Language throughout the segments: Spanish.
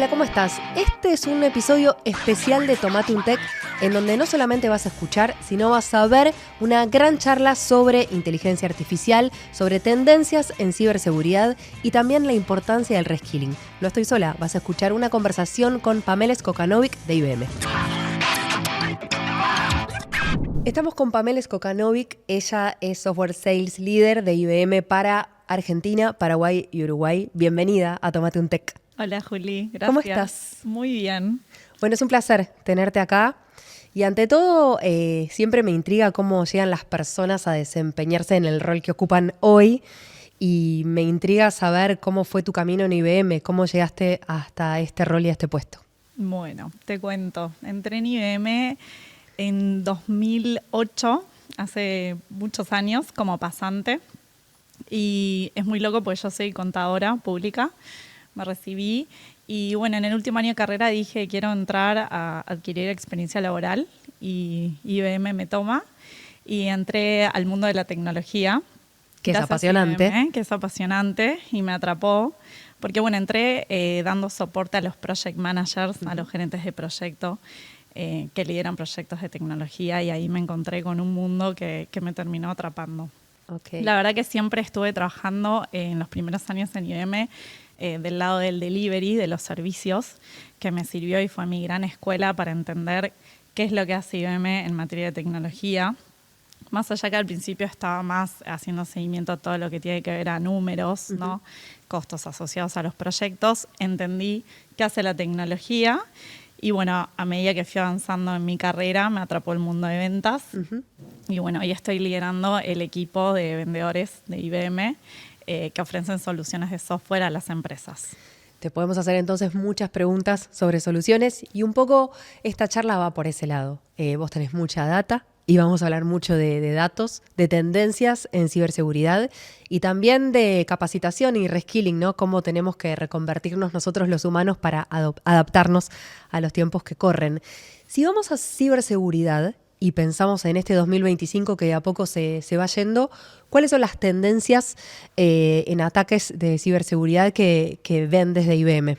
Hola, ¿cómo estás? Este es un episodio especial de Tomate un Tec, en donde no solamente vas a escuchar, sino vas a ver una gran charla sobre inteligencia artificial, sobre tendencias en ciberseguridad y también la importancia del reskilling. No estoy sola, vas a escuchar una conversación con Pamela Skokanovic de IBM. Estamos con Pamela Skokanovic, ella es Software Sales Leader de IBM para Argentina, Paraguay y Uruguay. Bienvenida a Tomate un Tec. Hola Juli, gracias. ¿Cómo estás? Muy bien. Bueno, es un placer tenerte acá. Y ante todo, siempre me intriga cómo llegan las personas a desempeñarse en el rol que ocupan hoy. Y me intriga saber cómo fue tu camino en IBM, cómo llegaste hasta este rol y a este puesto. Bueno, te cuento. Entré en IBM en 2008, hace muchos años, como pasante. Y es muy loco porque yo soy contadora pública. Me recibí y bueno, en el último año de carrera dije quiero entrar a adquirir experiencia laboral y IBM me toma y entré al mundo de la tecnología. Que es apasionante. IBM, que es apasionante y me atrapó porque bueno, entré dando soporte a los project managers, a los gerentes de proyecto que lideran proyectos de tecnología y ahí me encontré con un mundo que me terminó atrapando. Okay. La verdad que siempre estuve trabajando en los primeros años en IBM del lado del delivery, de los servicios, que me sirvió y fue mi gran escuela para entender qué es lo que hace IBM en materia de tecnología. Más allá que al principio estaba más haciendo seguimiento a todo lo que tiene que ver a números, ¿no? Costos asociados a los proyectos, entendí qué hace la tecnología. Y bueno, a medida que fui avanzando en mi carrera, me atrapó el mundo de ventas. Y bueno, hoy estoy liderando el equipo de vendedores de IBM que ofrecen soluciones de software a las empresas. Te podemos hacer entonces muchas preguntas sobre soluciones y un poco esta charla va por ese lado. Vos tenés mucha data y vamos a hablar mucho de datos, de tendencias en ciberseguridad y también de capacitación y reskilling, ¿no? Cómo tenemos que reconvertirnos nosotros los humanos para adaptarnos a los tiempos que corren. Si vamos a ciberseguridad y pensamos en este 2025 que de a poco se va yendo, ¿cuáles son las tendencias en ataques de ciberseguridad que ven desde IBM?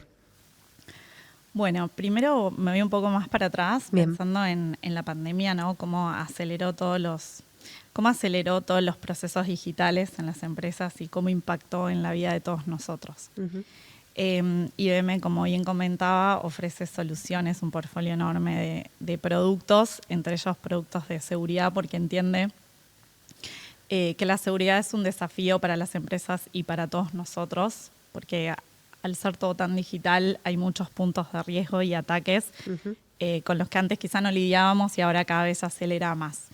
Bueno, primero me voy un poco más para atrás, Bien. pensando en la pandemia, ¿no? Cómo aceleró todos los procesos digitales en las empresas y cómo impactó en la vida de todos nosotros. IBM, como bien comentaba, ofrece soluciones, un portfolio enorme de productos, entre ellos productos de seguridad, porque entiende que la seguridad es un desafío para las empresas y para todos nosotros, porque al ser todo tan digital hay muchos puntos de riesgo y ataques con los que antes quizá no lidiábamos y ahora cada vez se acelera más.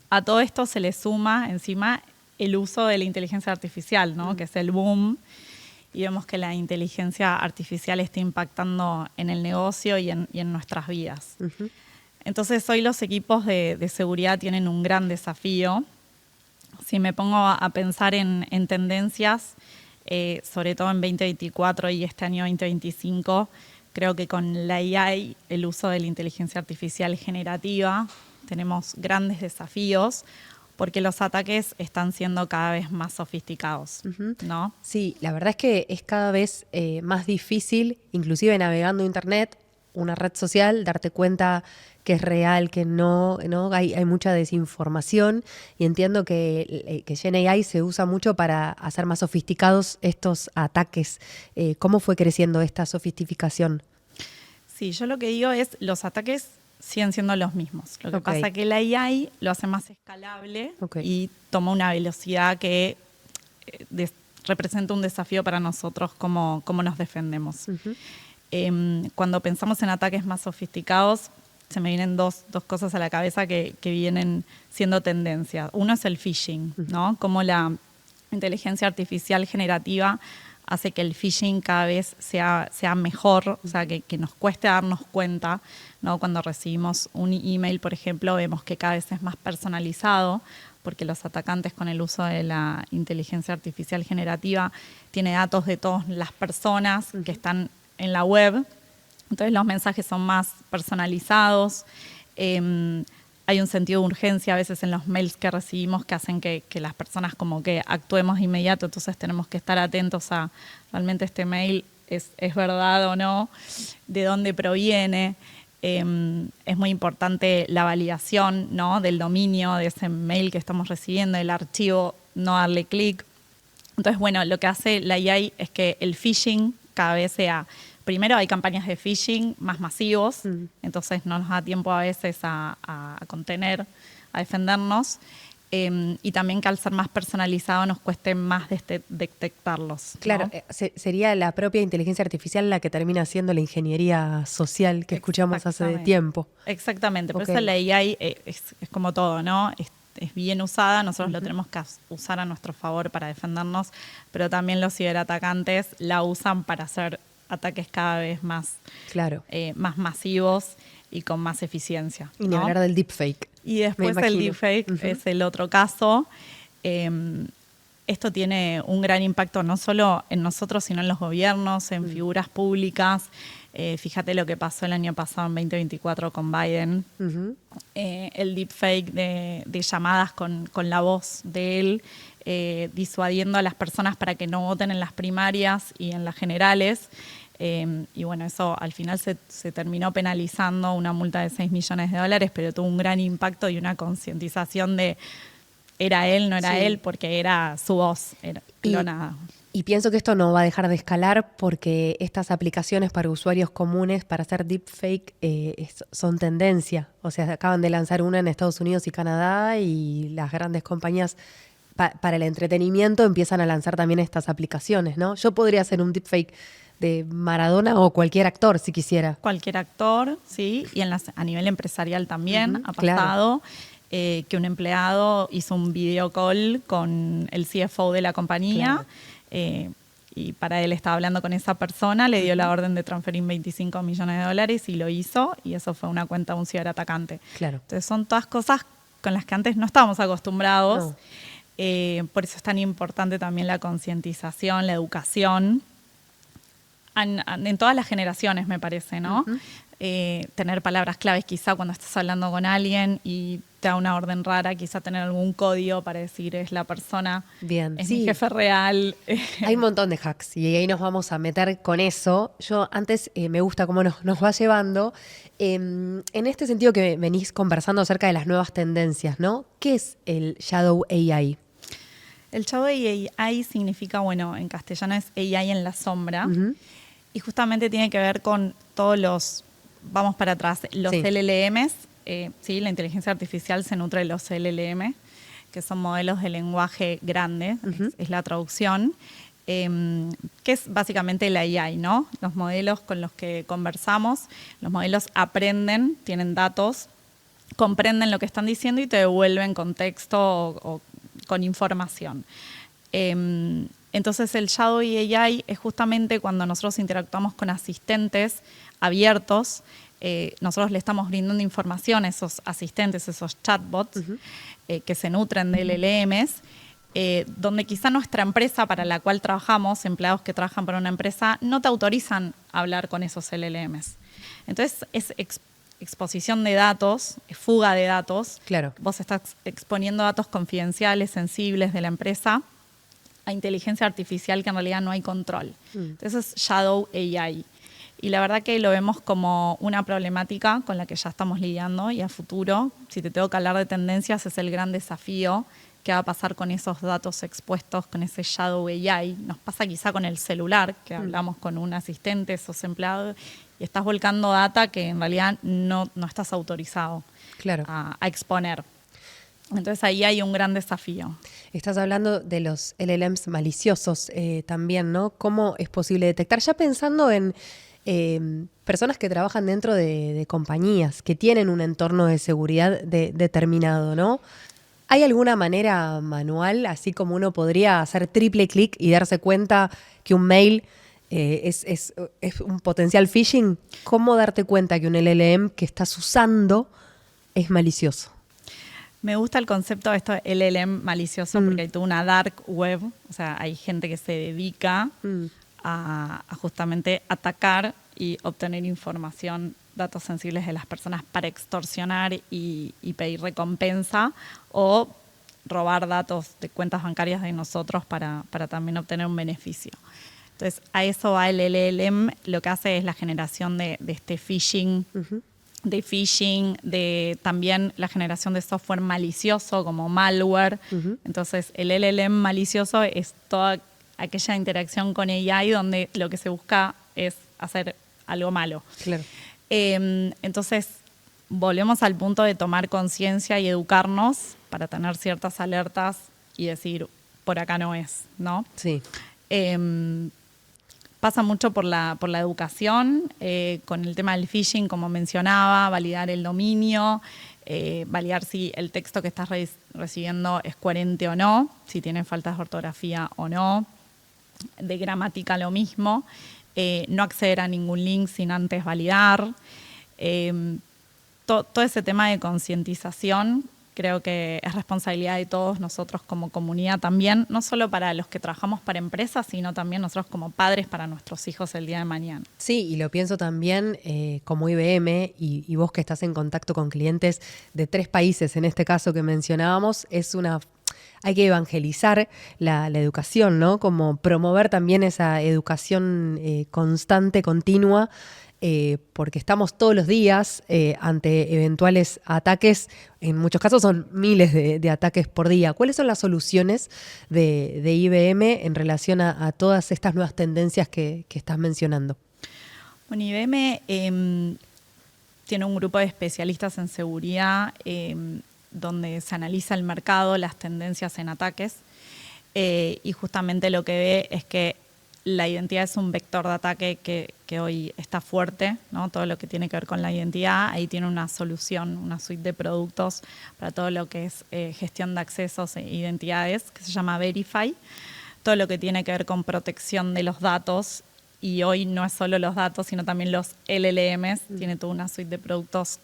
A todo esto se le suma encima el uso de la inteligencia artificial, ¿no? Que es el boom. Y vemos que la inteligencia artificial está impactando en el negocio y en nuestras vidas. Entonces, hoy los equipos de seguridad tienen un gran desafío. Si me pongo a pensar en tendencias, sobre todo en 2024 y este año 2025, creo que con la AI, el uso de la inteligencia artificial generativa, tenemos grandes desafíos, porque los ataques están siendo cada vez más sofisticados, ¿no? Sí, la verdad es que es cada vez más difícil, inclusive navegando Internet, una red social, darte cuenta que es real, que no hay mucha desinformación y entiendo que GenAI se usa mucho para hacer más sofisticados estos ataques. ¿Cómo fue creciendo esta sofisticación? Sí, yo lo que digo es los ataques siguen siendo los mismos. Lo que pasa es que la AI lo hace más escalable y toma una velocidad que representa un desafío para nosotros cómo nos defendemos. Cuando pensamos en ataques más sofisticados, se me vienen dos cosas a la cabeza que vienen siendo tendencia. Uno es el phishing, ¿no? Cómo la inteligencia artificial generativa hace que el phishing cada vez sea mejor, o sea, que nos cueste darnos cuenta, ¿no? Cuando recibimos un email, por ejemplo, vemos que cada vez es más personalizado, porque los atacantes con el uso de la inteligencia artificial generativa tienen datos de todas las personas que están en la web, entonces los mensajes son más personalizados. Hay un sentido de urgencia a veces en los mails que recibimos que hacen que las personas como que actuemos de inmediato, entonces tenemos que estar atentos a realmente este mail es verdad o no, de dónde proviene. Es muy importante la validación, ¿no?, del dominio, de ese mail que estamos recibiendo, del archivo, no darle clic. Entonces, bueno, lo que hace la AI es que el phishing cada vez sea... Primero hay campañas de phishing más masivos, entonces no nos da tiempo a veces a contener, a defendernos. Y también que al ser más personalizado nos cueste más detectarlos, ¿no? Claro, sería la propia inteligencia artificial la que termina siendo la ingeniería social que escuchamos hace tiempo. Exactamente, por eso la AI es como todo, ¿no? Es bien usada, nosotros lo tenemos que usar a nuestro favor para defendernos, pero también los ciberatacantes la usan para hacer ataques cada vez más, más masivos y con más eficiencia, ¿no? Y ni hablar del deepfake. Y después el deepfake es el otro caso. Esto tiene un gran impacto no solo en nosotros, sino en los gobiernos, en figuras públicas. Fíjate lo que pasó el año pasado en 2024 con Biden. El deepfake de llamadas con la voz de él, disuadiendo a las personas para que no voten en las primarias y en las generales. Y bueno, eso al final se terminó penalizando, una multa de $6 millones, pero tuvo un gran impacto y una concientización de era él, no era él, porque era su voz, era clonada. Y pienso que esto no va a dejar de escalar porque estas aplicaciones para usuarios comunes para hacer deepfake son tendencia. O sea, acaban de lanzar una en Estados Unidos y Canadá y las grandes compañías para el entretenimiento empiezan a lanzar también estas aplicaciones, ¿no? Yo podría hacer un deepfake de Maradona o cualquier actor, si quisiera. Cualquier actor, sí, y a nivel empresarial también ha pasado que un empleado hizo un video call con el CFO de la compañía y para él estaba hablando con esa persona, le dio la orden de transferir $25 millones y lo hizo, y eso fue una cuenta de un ciberatacante. Claro. Entonces son todas cosas con las que antes no estábamos acostumbrados. No. Por eso es tan importante también la concientización, la educación. En todas las generaciones, me parece, ¿no? Tener palabras claves, quizá cuando estás hablando con alguien y te da una orden rara, quizá tener algún código para decir es la persona, es mi jefe real. Hay un montón de hacks y ahí nos vamos a meter con eso. Yo antes me gusta cómo nos va llevando. En este sentido que venís conversando acerca de las nuevas tendencias, ¿no? ¿Qué es el Shadow AI? El Shadow AI significa, bueno, en castellano es AI en la sombra. Y justamente tiene que ver con todos los, vamos para atrás, los LLMs. La inteligencia artificial se nutre de los LLM, que son modelos de lenguaje grande, es la traducción, que es básicamente la AI, ¿no? Los modelos con los que conversamos, los modelos aprenden, tienen datos, comprenden lo que están diciendo y te devuelven contexto o con información. Entonces el Shadow AI es justamente cuando nosotros interactuamos con asistentes abiertos, nosotros le estamos brindando información a esos asistentes, esos chatbots que se nutren de LLMs, donde quizá nuestra empresa para la cual trabajamos, empleados que trabajan para una empresa, no te autorizan a hablar con esos LLMs. Entonces es exposición de datos, es fuga de datos. Claro. Vos estás exponiendo datos confidenciales, sensibles de la empresa a inteligencia artificial que en realidad no hay control. Entonces es Shadow AI. Y la verdad que lo vemos como una problemática con la que ya estamos lidiando y a futuro, si te tengo que hablar de tendencias, es el gran desafío que va a pasar con esos datos expuestos, con ese Shadow AI. Nos pasa quizá con el celular, que hablamos con un asistente, sos empleado, y estás volcando data que en realidad no estás autorizado a exponer. Entonces ahí hay un gran desafío. Estás hablando de los LLMs maliciosos también, ¿no? ¿Cómo es posible detectar? Ya pensando en personas que trabajan dentro de compañías, que tienen un entorno de seguridad determinado, ¿no? ¿Hay alguna manera manual, así como uno podría hacer triple clic y darse cuenta que un mail es un potencial phishing? ¿Cómo darte cuenta que un LLM que estás usando es malicioso? Me gusta el concepto de esto de LLM malicioso porque hay toda una dark web, o sea, hay gente que se dedica a justamente atacar y obtener información, datos sensibles de las personas para extorsionar y pedir recompensa o robar datos de cuentas bancarias de nosotros para también obtener un beneficio. Entonces, a eso va el LLM, lo que hace es la generación de este phishing, de también la generación de software malicioso como malware. Entonces, el LLM malicioso es toda aquella interacción con AI donde lo que se busca es hacer algo malo. Claro. Entonces, volvemos al punto de tomar conciencia y educarnos para tener ciertas alertas y decir, por acá no es, ¿no? Sí. Pasa mucho por la educación, con el tema del phishing, como mencionaba, validar el dominio, validar si el texto que estás recibiendo es coherente o no, si tiene faltas de ortografía o no, de gramática lo mismo, no acceder a ningún link sin antes validar. Todo ese tema de concientización creo que es responsabilidad de todos nosotros como comunidad también, no solo para los que trabajamos para empresas, sino también nosotros como padres para nuestros hijos el día de mañana. Sí, y lo pienso también como IBM y vos que estás en contacto con clientes de 3 países, en este caso que mencionábamos, hay que evangelizar la educación, ¿no? Como promover también esa educación constante, continua, porque estamos todos los días ante eventuales ataques. En muchos casos son miles de ataques por día. ¿Cuáles son las soluciones de IBM en relación a todas estas nuevas tendencias que estás mencionando? Bueno, IBM tiene un grupo de especialistas en seguridad donde se analiza el mercado, las tendencias en ataques, y justamente lo que ve es que la identidad es un vector de ataque que hoy está fuerte, ¿no? Todo lo que tiene que ver con la identidad, ahí tiene una solución, una suite de productos para todo lo que es gestión de accesos e identidades, que se llama Verify. Todo lo que tiene que ver con protección de los datos, y hoy no es solo los datos, sino también los LLMs, tiene toda una suite de productos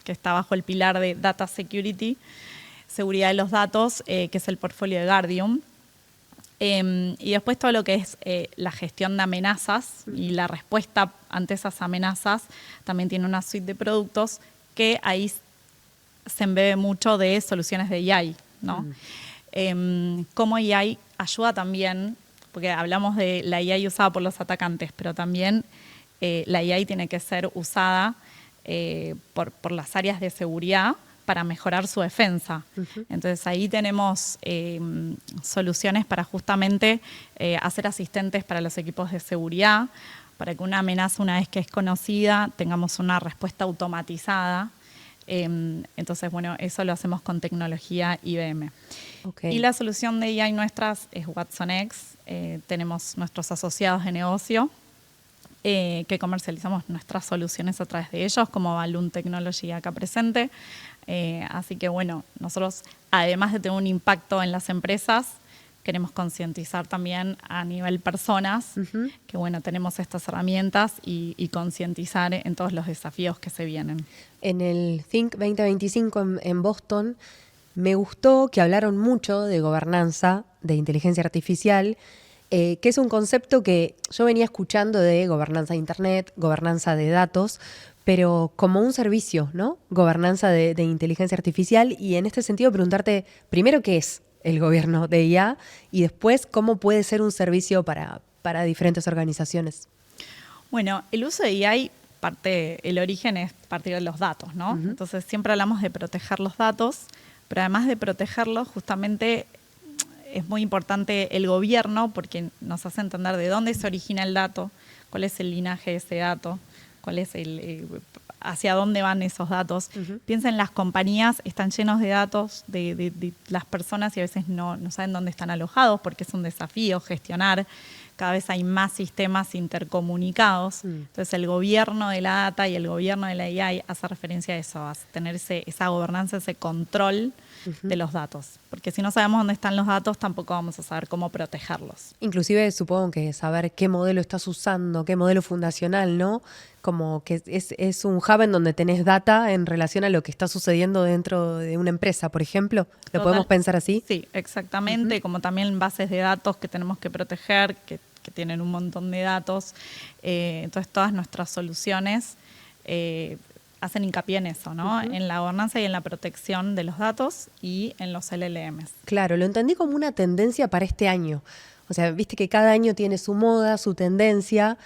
que está bajo el pilar de Data Security, seguridad de los datos, que es el portfolio de Guardium. Y después todo lo que es la gestión de amenazas y la respuesta ante esas amenazas también tiene una suite de productos que ahí se embebe mucho de soluciones de AI, ¿no? Cómo AI ayuda también, porque hablamos de la AI usada por los atacantes, pero también la AI tiene que ser usada por las áreas de seguridad para mejorar su defensa. Entonces ahí tenemos soluciones para justamente hacer asistentes para los equipos de seguridad, para que una amenaza, una vez que es conocida, tengamos una respuesta automatizada. Entonces, bueno, eso lo hacemos con tecnología IBM. Okay. Y la solución de AI nuestras es WatsonX. Tenemos nuestros asociados de negocio que comercializamos nuestras soluciones a través de ellos, como Balloon Technology acá presente. Así que bueno, nosotros además de tener un impacto en las empresas, queremos concientizar también a nivel personas, que bueno, tenemos estas herramientas y concientizar en todos los desafíos que se vienen. En el Think 2025 en Boston me gustó que hablaron mucho de gobernanza, de inteligencia artificial, que es un concepto que yo venía escuchando de gobernanza de Internet, gobernanza de datos, pero como un servicio, ¿no? Gobernanza de inteligencia artificial, y en este sentido preguntarte primero qué es el gobierno de IA y después cómo puede ser un servicio para diferentes organizaciones. Bueno, el uso de IA, el origen es partir de los datos, ¿no? Entonces siempre hablamos de proteger los datos, pero además de protegerlos, justamente es muy importante el gobierno porque nos hace entender de dónde se origina el dato, cuál es el linaje de ese dato, cuál es hacia dónde van esos datos. Piensen, las compañías están llenos de datos de las personas y a veces no saben dónde están alojados porque es un desafío gestionar. Cada vez hay más sistemas intercomunicados. Entonces el gobierno de la data y el gobierno de la AI hace referencia a eso, a tener esa gobernanza, ese control de los datos. Porque si no sabemos dónde están los datos, tampoco vamos a saber cómo protegerlos. Inclusive supongo que saber qué modelo estás usando, qué modelo fundacional, ¿no? Como que es un hub en donde tenés data en relación a lo que está sucediendo dentro de una empresa, por ejemplo. ¿Lo podemos pensar así? Sí, exactamente. Como también bases de datos que tenemos que proteger, que tienen un montón de datos. Entonces todas nuestras soluciones hacen hincapié en eso, ¿no? En la gobernanza y en la protección de los datos y en los LLMs. Claro, lo entendí como una tendencia para este año. O sea, viste que cada año tiene su moda, su tendencia,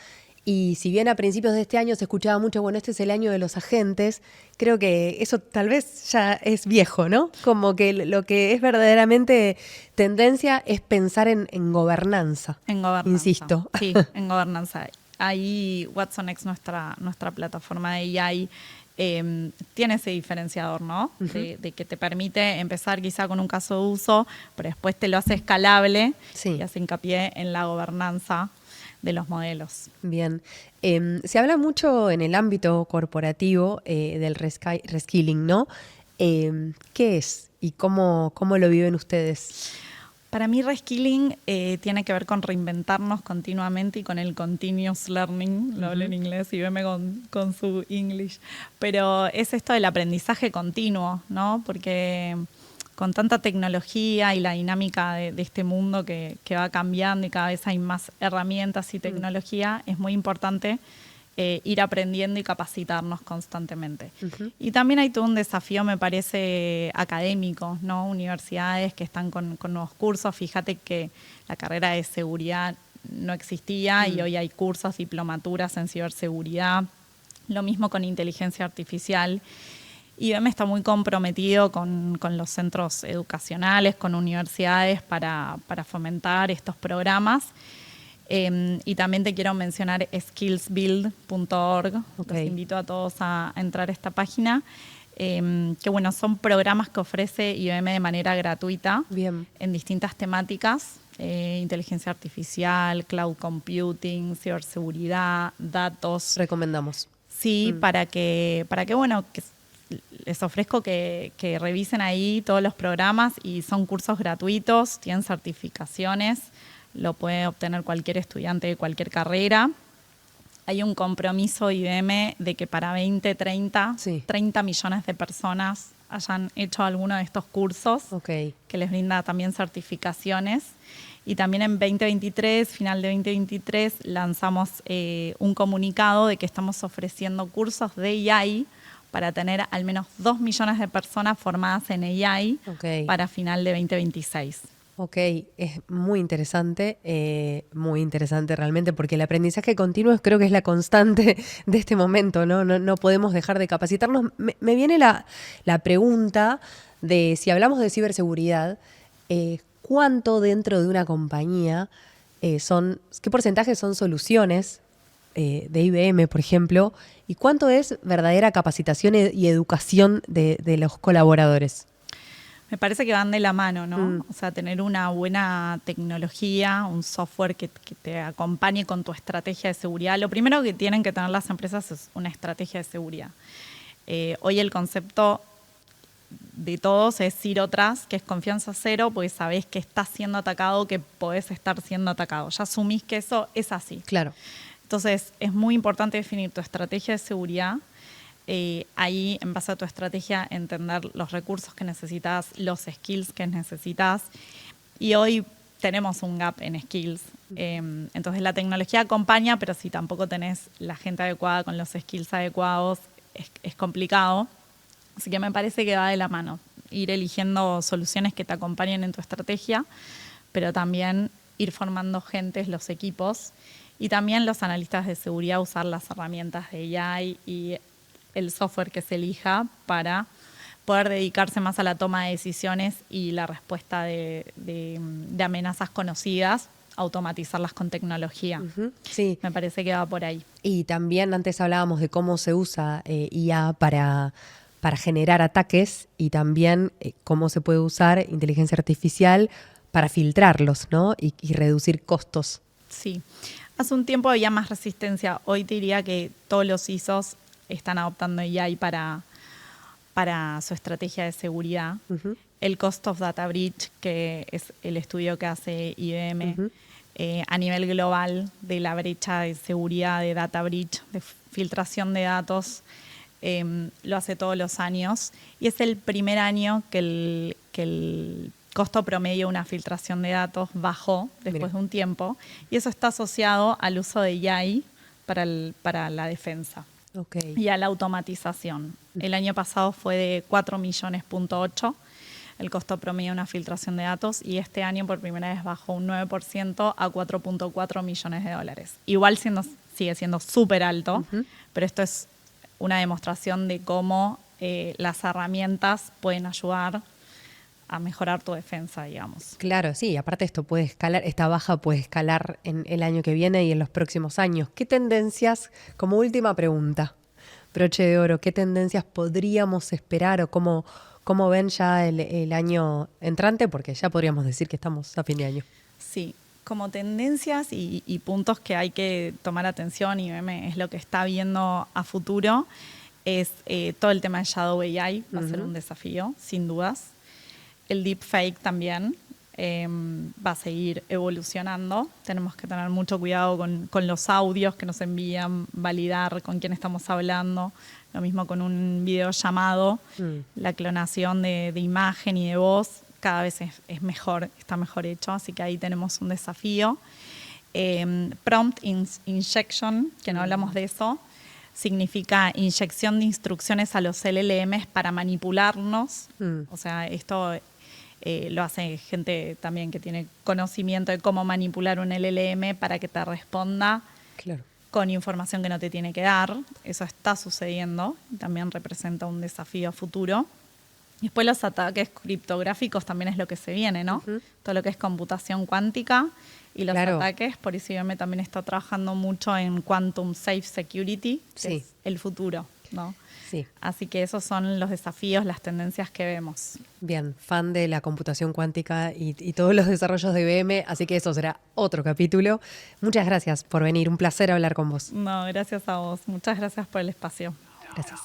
y si bien a principios de este año se escuchaba mucho, bueno, este es el año de los agentes, creo que eso tal vez ya es viejo, ¿no? Como que lo que es verdaderamente tendencia es pensar en gobernanza. En gobernanza. Insisto. Sí, en gobernanza. Ahí WatsonX, nuestra plataforma de AI, tiene ese diferenciador, ¿no? De que te permite empezar quizá con un caso de uso, pero después te lo hace escalable y hace hincapié en la gobernanza de los modelos. Bien. Se habla mucho en el ámbito corporativo del reskilling, ¿no? ¿Qué es y cómo lo viven ustedes? Para mí, reskilling tiene que ver con reinventarnos continuamente y con el continuous learning. Lo hablo en inglés y veme con su English. Pero es esto del aprendizaje continuo, ¿no? Porque con tanta tecnología y la dinámica de este mundo que va cambiando y cada vez hay más herramientas y tecnología, es muy importante ir aprendiendo y capacitarnos constantemente. Y también hay todo un desafío, me parece, académico, ¿no? Universidades que están con nuevos cursos. Fíjate que la carrera de seguridad no existía y hoy hay cursos, diplomaturas en ciberseguridad. Lo mismo con inteligencia artificial. IBM está muy comprometido con los centros educacionales, con universidades para fomentar estos programas. Y también te quiero mencionar skillsbuild.org. Los invito a todos a entrar a esta página. Que bueno, son programas que ofrece IBM de manera gratuita. Bien. En distintas temáticas. Inteligencia artificial, cloud computing, ciberseguridad, datos. Recomendamos. Sí, para que bueno, que les ofrezco que revisen ahí todos los programas y son cursos gratuitos, tienen certificaciones, lo puede obtener cualquier estudiante de cualquier carrera. Hay un compromiso IBM de que para 2030, 30 millones de personas hayan hecho alguno de estos cursos, que les brinda también certificaciones. Y también en 2023, final de 2023, lanzamos un comunicado de que estamos ofreciendo cursos de AI para tener al menos 2 millones de personas formadas en AI para final de 2026. Ok, es muy interesante realmente, porque el aprendizaje continuo creo que es la constante de este momento, ¿no? No podemos dejar de capacitarnos. Me viene la pregunta de si hablamos de ciberseguridad, ¿cuánto dentro de una compañía qué porcentaje son soluciones de IBM, por ejemplo, y cuánto es verdadera capacitación y educación de los colaboradores? Me parece que van de la mano, ¿no? O sea, tener una buena tecnología, un software que te acompañe con tu estrategia de seguridad. Lo primero que tienen que tener las empresas es una estrategia de seguridad. Hoy el concepto de todos es Zero Trust, que es confianza cero, porque sabés que estás siendo atacado, que podés estar siendo atacado. Ya asumís que eso es así. Claro. Entonces, es muy importante definir tu estrategia de seguridad. Ahí, en base a tu estrategia, entender los recursos que necesitas, los skills que necesitas. Y hoy tenemos un gap en skills. Entonces, la tecnología acompaña, pero si tampoco tenés la gente adecuada con los skills adecuados, es complicado. Así que me parece que va de la mano. Ir eligiendo soluciones que te acompañen en tu estrategia, pero también ir formando gentes, los equipos. Y también los analistas de seguridad usar las herramientas de AI y el software que se elija para poder dedicarse más a la toma de decisiones y la respuesta de amenazas conocidas, automatizarlas con tecnología. Sí. Me parece que va por ahí. Y también antes hablábamos de cómo se usa IA para generar ataques y también cómo se puede usar inteligencia artificial para filtrarlos, ¿no? Y reducir costos. Sí. Hace un tiempo había más resistencia. Hoy te diría que todos los ISOs están adoptando AI para su estrategia de seguridad. El Cost of Data Breach, que es el estudio que hace IBM a nivel global de la brecha de seguridad, de data breach, de filtración de datos, lo hace todos los años. Y es el primer año que el costo promedio de una filtración de datos bajó después de un tiempo. Y eso está asociado al uso de AI para la defensa. Y a la automatización. El año pasado fue de 4,8 millones. el costo promedio de una filtración de datos, y este año por primera vez bajó un 9% a $4.4 millones. Igual sigue siendo súper alto, pero esto es una demostración de cómo las herramientas pueden ayudar a mejorar tu defensa, digamos. Claro, sí, aparte esto puede escalar, esta baja puede escalar en el año que viene y en los próximos años. ¿Qué tendencias, como última pregunta, broche de oro, qué tendencias podríamos esperar o cómo ven ya el año entrante? Porque ya podríamos decir que estamos a fin de año. Sí, como tendencias y puntos que hay que tomar atención, y IBM es lo que está viendo a futuro, es todo el tema de Shadow AI, va a ser un desafío, sin dudas. El deepfake también va a seguir evolucionando. Tenemos que tener mucho cuidado con los audios que nos envían, validar con quién estamos hablando. Lo mismo con un videollamado. La clonación de imagen y de voz cada vez es mejor, está mejor hecho, así que ahí tenemos un desafío. Prompt injection, que no hablamos de eso, significa inyección de instrucciones a los LLMs para manipularnos. O sea, esto lo hace gente también que tiene conocimiento de cómo manipular un LLM para que te responda con información que no te tiene que dar. Eso está sucediendo, también representa un desafío futuro. Y después los ataques criptográficos también es lo que se viene, ¿no? Todo lo que es computación cuántica y los ataques. Por eso IBM también está trabajando mucho en Quantum Safe Security, que es el futuro, ¿no? Sí. Así que esos son los desafíos, las tendencias que vemos. Bien, fan de la computación cuántica y todos los desarrollos de IBM, así que eso será otro capítulo. Muchas gracias por venir, un placer hablar con vos. No, gracias a vos. Muchas gracias por el espacio. Gracias.